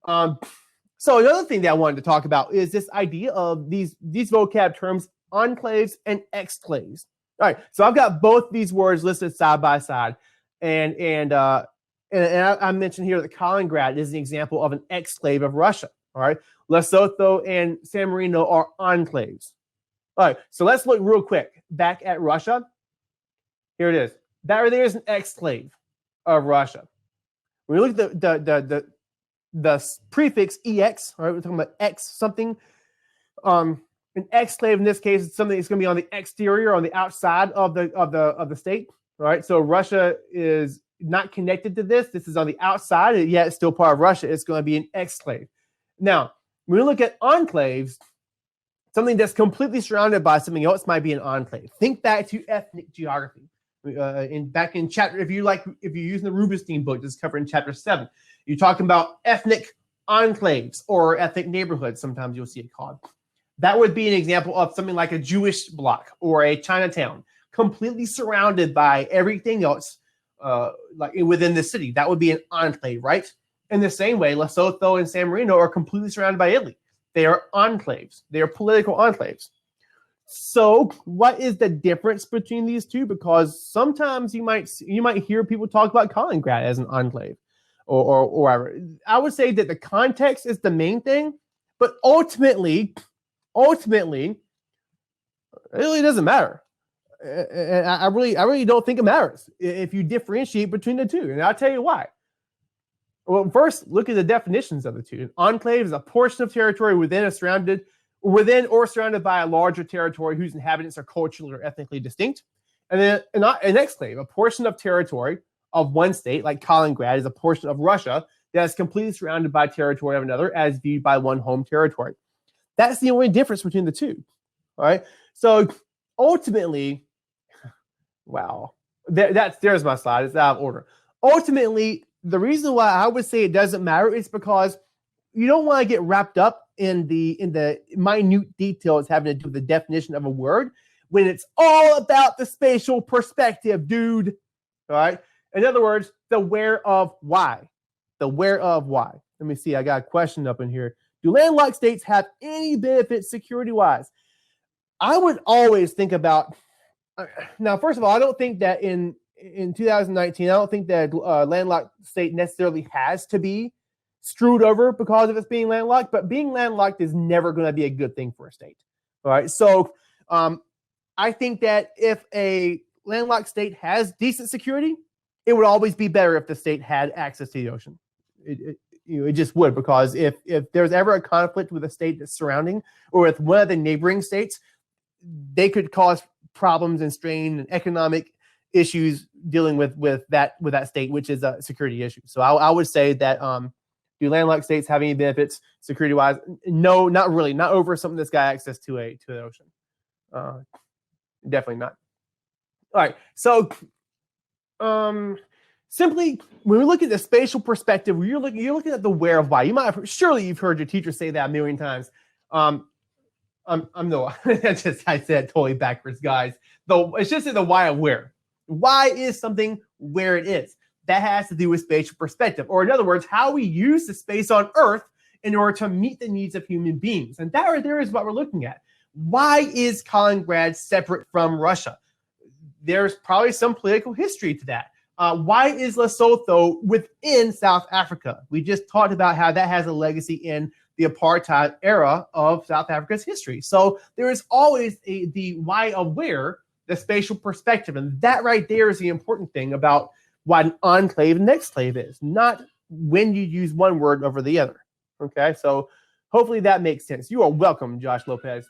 So another thing that I wanted to talk about is this idea of these vocab terms, enclaves and exclaves. All right, so I've got both these words listed side by side, and I mentioned here that Kaliningrad is an example of an exclave of Russia. All right, Lesotho and San Marino are enclaves. All right, so let's look real quick back at Russia. Here it is. That right there is an exclave of Russia. When we look at the prefix ex, all right, we're talking about x something. An exclave in this case is something that's going to be on the exterior, on the outside of the state. All right, so Russia is not connected to this. This is on the outside, and yet it's still part of Russia. It's going to be an exclave. Now, when we look at enclaves, something that's completely surrounded by something else might be an enclave. Think back to ethnic geography. Back in chapter, if you're using the Rubenstein book, this is covered in chapter 7. You're talking about ethnic enclaves or ethnic neighborhoods. Sometimes you'll see it called. That would be an example of something like a Jewish block or a Chinatown, completely surrounded by everything else, like within the city. That would be an enclave, right? In the same way, Lesotho and San Marino are completely surrounded by Italy. They are enclaves. They are political enclaves. So what is the difference between these two? Because sometimes you might hear people talk about Kaliningrad as an enclave or whatever. I would say that the context is the main thing, but ultimately, it really doesn't matter. And I really don't think it matters if you differentiate between the two. And I'll tell you why. Well, first, look at the definitions of the two. An enclave is a portion of territory within or surrounded by a larger territory whose inhabitants are culturally or ethnically distinct. And then an exclave, a portion of territory of one state, like Kaliningrad, is a portion of Russia that is completely surrounded by territory of another as viewed by one home territory. That's the only difference between the two. All right. So ultimately, wow, there's my slide. It's out of order. Ultimately, the reason why I would say it doesn't matter is because you don't want to get wrapped up in the minute details having to do with the definition of a word when it's all about the spatial perspective, dude. All right. In other words, the where of why. The where of why. Let me see. I got a question up in here. Do landlocked states have any benefits security-wise? I would always think about. Now, first of all, I don't think that in 2019, I don't think that landlocked state necessarily has to be screwed over because of its being landlocked, but being landlocked is never going to be a good thing for a state. All right. So I think that if a landlocked state has decent security, it would always be better if the state had access to the ocean. It just would, because if there's ever a conflict with a state that's surrounding or with one of the neighboring states, they could cause problems and strain and economic issues dealing with that state, which is a security issue. So I would say that do landlocked states have any benefits security-wise? No, not really. Not over something that's got access to an ocean. Definitely not. All right. So simply, when we look at the spatial perspective, you're looking at the where of why. You've heard your teacher say that a million times. I said it totally backwards, guys. Though it's just the why of where. Why is something where it is? That has to do with spatial perspective, or in other words, how we use the space on Earth in order to meet the needs of human beings. And that right there is what we're looking at. Why is Kaliningrad separate from Russia? There's probably some political history to that. Why is Lesotho within South Africa? We just talked about how that has a legacy in the apartheid era of South Africa's history. So there is always the why of where, the spatial perspective. And that right there is the important thing about what an enclave and exclave is, not when you use one word over the other. Okay, so hopefully that makes sense. You are welcome, Josh Lopez.